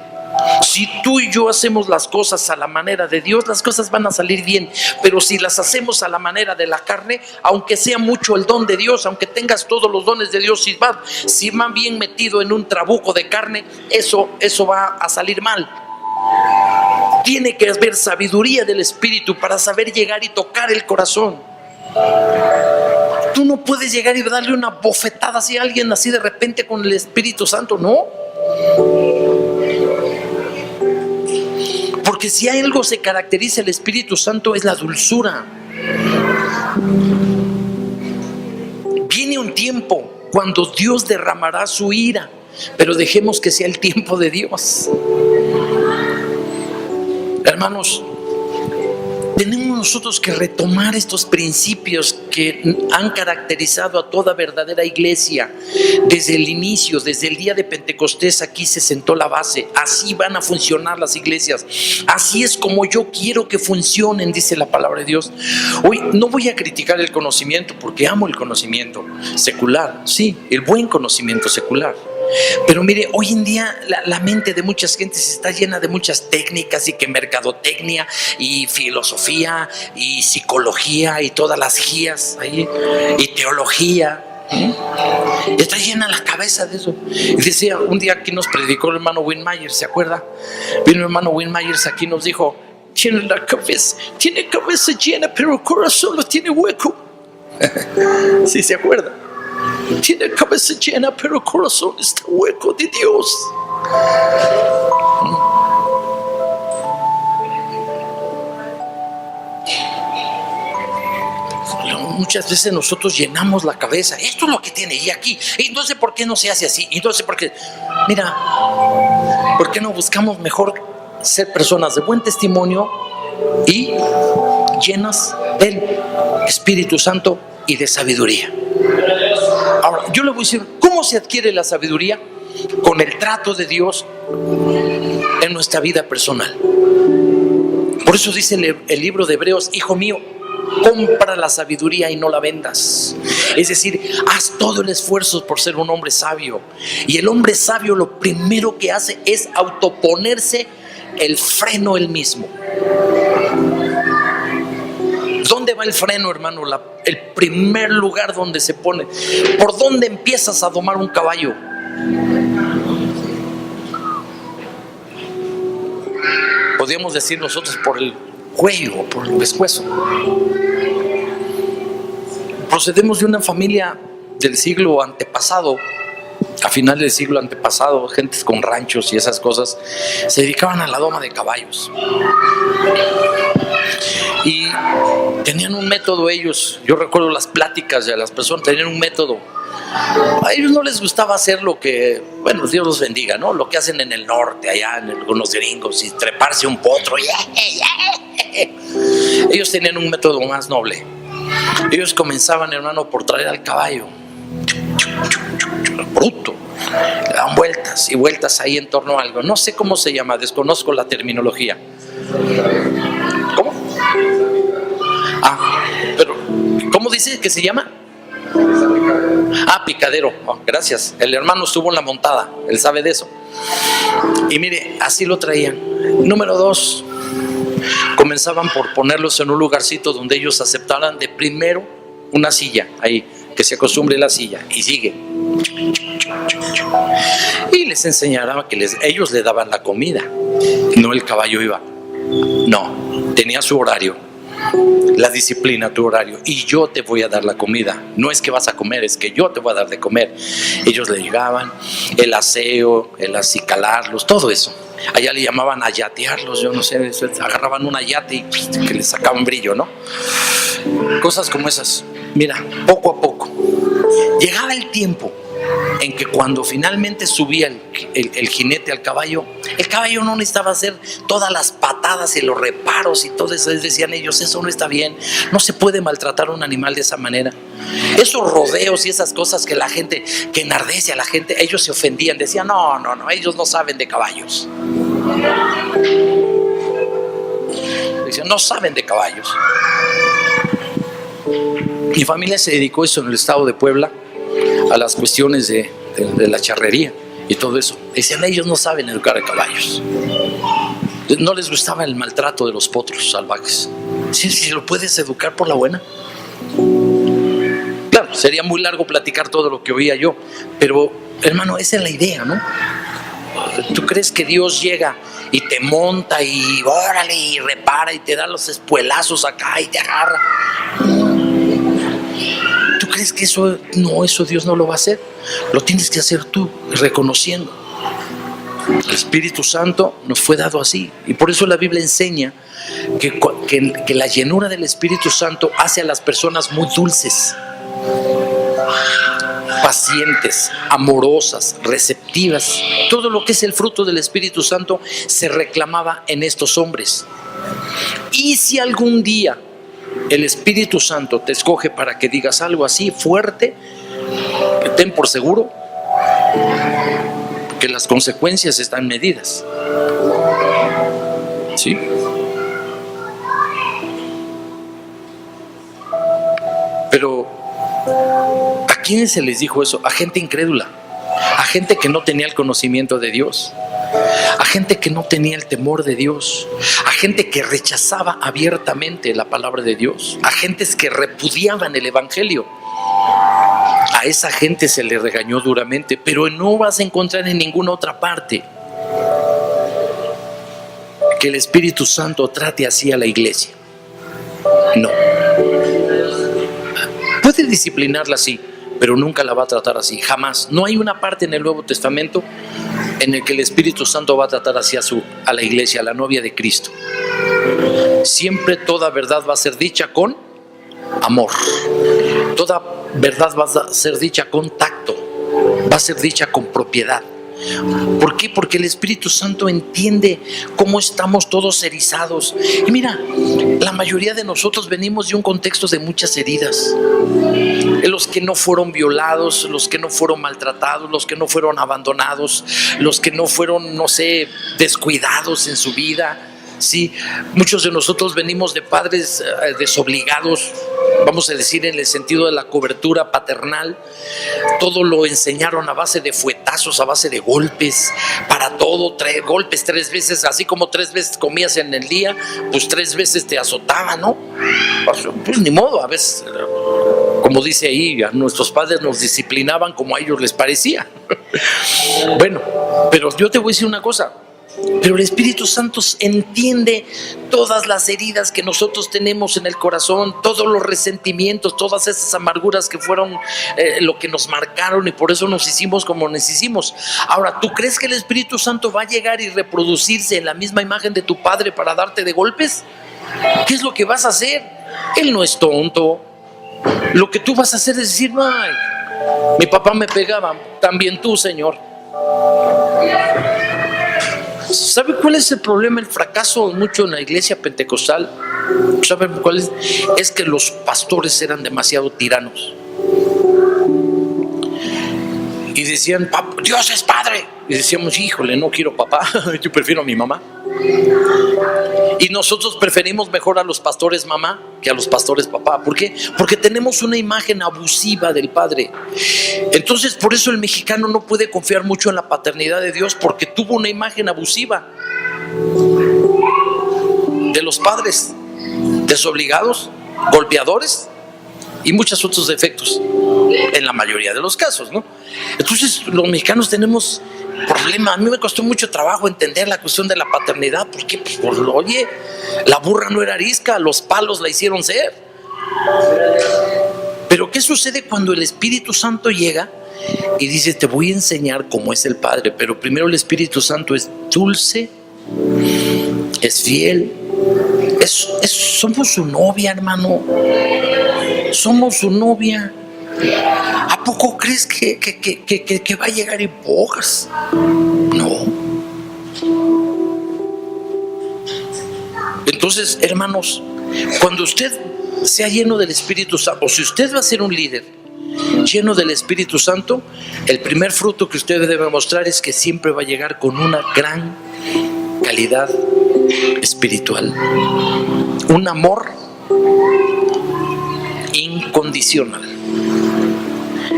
Speaker 1: Si tú y yo hacemos las cosas a la manera de Dios, las cosas van a salir bien. Pero si las hacemos a la manera de la carne, aunque sea mucho el don de Dios, aunque tengas todos los dones de Dios, si va bien metido en un trabuco de carne, eso va a salir mal. Tiene que haber sabiduría del Espíritu para saber llegar y tocar el corazón. Tú no puedes llegar y darle una bofetada así a alguien así de repente con el Espíritu Santo, ¿no? Porque si algo se caracteriza el Espíritu Santo es la dulzura. Viene un tiempo cuando Dios derramará su ira, pero dejemos que sea el tiempo de Dios. Hermanos, tenemos nosotros que retomar estos principios que han caracterizado a toda verdadera iglesia desde el inicio, desde el día de Pentecostés. Aquí se sentó la base. Así van a funcionar las iglesias, así es como yo quiero que funcionen, dice la palabra de Dios. Hoy no voy a criticar el conocimiento, porque amo el conocimiento secular, sí, el buen conocimiento secular. Pero mire, hoy en día la mente de muchas gentes está llena de muchas técnicas, y que mercadotecnia y filosofía y psicología y todas las guías ahí, y teología. Está llena la cabeza de eso. Y decía, un día aquí nos predicó el hermano Win Myers, ¿se acuerda? Vino el hermano Win Myers aquí, nos dijo: tiene cabeza llena, pero el corazón lo tiene hueco. ¿Sí se acuerda? Tiene cabeza llena, pero el corazón está hueco de Dios. Muchas veces nosotros llenamos la cabeza. Esto es lo que tiene, y aquí. Entonces, ¿por qué no se hace así? Entonces, ¿por qué? Mira, ¿por qué no buscamos mejor ser personas de buen testimonio y llenas del Espíritu Santo y de sabiduría? Ahora, yo le voy a decir, ¿cómo se adquiere la sabiduría? Con el trato de Dios en nuestra vida personal. Por eso dice el libro de Hebreos: hijo mío, compra la sabiduría y no la vendas. Es decir, haz todo el esfuerzo por ser un hombre sabio. Y el hombre sabio lo primero que hace es autoponerse el freno él mismo. ¿Dónde va el freno, hermano? El primer lugar donde se pone. ¿Por dónde empiezas a domar un caballo? Podríamos decir nosotros por el cuello, por el pescuezo. Procedemos de una familia del siglo antepasado, a finales del siglo antepasado, gentes con ranchos y esas cosas, se dedicaban a la doma de caballos. Y tenían un método ellos. Yo recuerdo las pláticas de las personas, tenían un método. A ellos no les gustaba hacer lo que, bueno, Dios los bendiga, ¿no? Lo que hacen en el norte, allá con los gringos, y treparse un potro. Ellos tenían un método más noble. Ellos comenzaban, hermano, por traer al caballo bruto. Le daban vueltas y vueltas ahí en torno a algo. No sé cómo se llama, desconozco la terminología. ¿Cómo? Pero ¿cómo dice que se llama? Picadero. Gracias. El hermano estuvo en la montada, él sabe de eso. Y mire, así lo traían. Número 2, comenzaban por ponerlos en un lugarcito donde ellos aceptaran de primero una silla, ahí, que se acostumbre la silla, y sigue. Y les enseñaban que ellos le daban la comida, no el caballo iba. No, tenía su horario. La disciplina, tu horario, y yo te voy a dar la comida. No es que vas a comer, es que yo te voy a dar de comer. Ellos le llegaban, el aseo, el acicalarlos, todo eso. Allá le llamaban ayatearlos, yo no sé, agarraban un ayate y que le sacaban brillo, ¿no? Cosas como esas. Mira, poco a poco llegaba el tiempo en que cuando finalmente subía el jinete al caballo, el caballo no necesitaba hacer todas las patadas y los reparos y todo eso. Decían ellos, eso no está bien, no se puede maltratar a un animal de esa manera. Esos rodeos y esas cosas que la gente, que enardece a la gente, ellos se ofendían, decían, no, ellos no saben de caballos. Decían, no saben de caballos. Mi familia se dedicó a eso en el estado de Puebla, a las cuestiones de la charrería y todo eso. Decían, ellos no saben educar a caballos. No les gustaba el maltrato de los potros salvajes. Si lo puedes educar por la buena. Claro, sería muy largo platicar todo lo que oía yo, pero hermano, esa es la idea, ¿no? ¿Tú crees que Dios llega y te monta y órale y repara y te da los espuelazos acá y te agarra? ¿Tú crees que eso Dios no lo va a hacer? Lo tienes que hacer tú, reconociendo. El Espíritu Santo nos fue dado así, y por eso la Biblia enseña que la llenura del Espíritu Santo hace a las personas muy dulces, pacientes, amorosas, receptivas. Todo lo que es el fruto del Espíritu Santo se reclamaba en estos hombres. Y si algún día el Espíritu Santo te escoge para que digas algo así fuerte, ten por seguro que las consecuencias están medidas. ¿Sí? Pero ¿a quiénes se les dijo eso? A gente incrédula, a gente que no tenía el conocimiento de Dios, a gente que no tenía el temor de Dios, a gente que rechazaba abiertamente la palabra de Dios, a gentes que repudiaban el evangelio. A esa gente se le regañó duramente, pero no vas a encontrar en ninguna otra parte que el Espíritu Santo trate así a la iglesia. No. Puede disciplinarla así, pero nunca la va a tratar así, jamás. No hay una parte en el Nuevo Testamento en el que el Espíritu Santo va a tratar así a la iglesia, a la novia de Cristo. Siempre toda verdad va a ser dicha con amor. Toda verdad va a ser dicha con tacto, va a ser dicha con propiedad. ¿Por qué? Porque el Espíritu Santo entiende cómo estamos todos erizados. Y mira, la mayoría de nosotros venimos de un contexto de muchas heridas. Los que no fueron violados, los que no fueron maltratados, los que no fueron abandonados, los que no fueron, descuidados en su vida. Sí, muchos de nosotros venimos de padres desobligados, vamos a decir, en el sentido de la cobertura paternal. Todo lo enseñaron a base de fuetazos, a base de golpes, para todo, golpes 3 veces, así como 3 veces comías en el día, pues 3 veces te azotaban, ¿no? Pues ni modo, a veces, como dice ahí, a nuestros padres nos disciplinaban como a ellos les parecía. Bueno, pero yo te voy a decir una cosa. Pero el Espíritu Santo entiende todas las heridas que nosotros tenemos en el corazón, todos los resentimientos, todas esas amarguras que fueron lo que nos marcaron, y por eso nos hicimos como nos hicimos. Ahora, ¿tú crees que el Espíritu Santo va a llegar y reproducirse en la misma imagen de tu padre para darte de golpes? ¿Qué es lo que vas a hacer? Él no es tonto. Lo que tú vas a hacer es decir, ay, mi papá me pegaba, también tú, Señor. ¿Sabe cuál es el problema? El fracaso mucho en la iglesia pentecostal. ¿Saben cuál es? Es que los pastores eran demasiado tiranos. Y decían, Dios es padre. Y decíamos, híjole, no quiero papá, yo prefiero a mi mamá. Y nosotros preferimos mejor a los pastores mamá que a los pastores papá. ¿Por qué? Porque tenemos una imagen abusiva del padre. Entonces, por eso el mexicano no puede confiar mucho en la paternidad de Dios, porque tuvo una imagen abusiva de los padres, desobligados, golpeadores y muchos otros defectos, en la mayoría de los casos, ¿no? Entonces, los mexicanos tenemos problema. A mí me costó mucho trabajo entender la cuestión de la paternidad. ¿Por qué? Pues, oye, la burra no era arisca, los palos la hicieron ser. Pero ¿qué sucede cuando el Espíritu Santo llega y dice, te voy a enseñar cómo es el Padre? Pero primero el Espíritu Santo es dulce, es fiel, somos su novia, hermano. Somos su novia. ¿A poco crees que va a llegar en bogas? No. Entonces, hermanos, cuando usted sea lleno del Espíritu Santo, o si usted va a ser un líder lleno del Espíritu Santo, el primer fruto que usted debe mostrar es que siempre va a llegar con una gran calidad espiritual, un amor incondicional.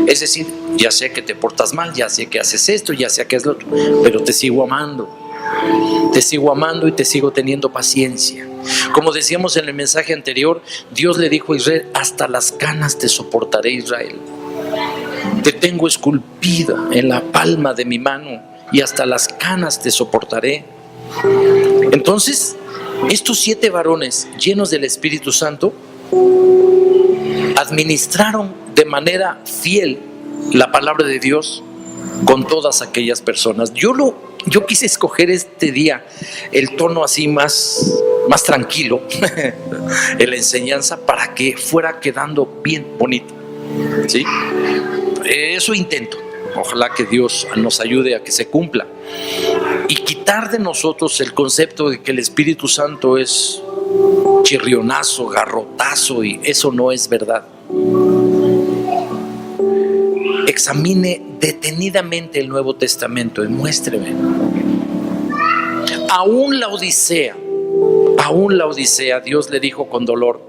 Speaker 1: Es decir, ya sé que te portas mal, ya sé que haces esto, ya sé que es lo otro, pero te sigo amando. Te sigo amando y te sigo teniendo paciencia. Como decíamos en el mensaje anterior, Dios le dijo a Israel: hasta las canas te soportaré, Israel. Te tengo esculpida en la palma de mi mano y hasta las canas te soportaré. Entonces, estos 7 varones llenos del Espíritu Santo administraron de manera fiel la palabra de Dios con todas aquellas personas. Yo quise escoger este día el tono así más tranquilo en la enseñanza, para que fuera quedando bien bonito, ¿sí? Eso intento. Ojalá que Dios nos ayude a que se cumpla y quitar de nosotros el concepto de que el Espíritu Santo es chirrionazo, garrotazo, y eso no es verdad. Examine detenidamente el Nuevo Testamento y muéstreme. Aún la Odisea, Dios le dijo con dolor: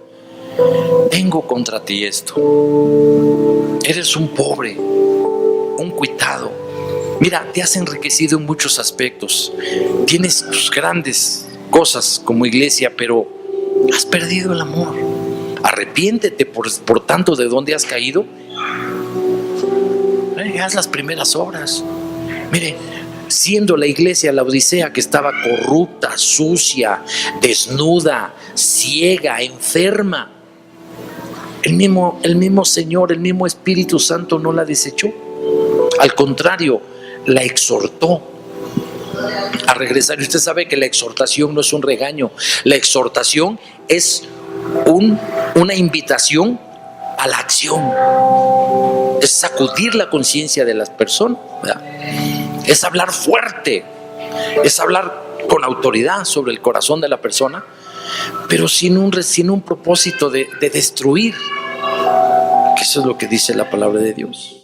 Speaker 1: tengo contra ti esto. Eres un pobre, un cuitado. Mira, te has enriquecido en muchos aspectos. Tienes tus grandes cosas como iglesia, pero has perdido el amor. Arrepiéntete por tanto de dónde has caído. Haz las primeras obras. Mire, siendo la iglesia la Odisea, que estaba corrupta, sucia, desnuda, ciega, enferma, el mismo Señor, el mismo Espíritu Santo no la desechó. Al contrario, la exhortó a regresar. Y usted sabe que la exhortación no es un regaño. La exhortación es una invitación a la acción. Es sacudir la conciencia de las personas, ¿verdad? Es hablar fuerte, es hablar con autoridad sobre el corazón de la persona, pero sin un propósito de destruir, que eso es lo que dice la palabra de Dios.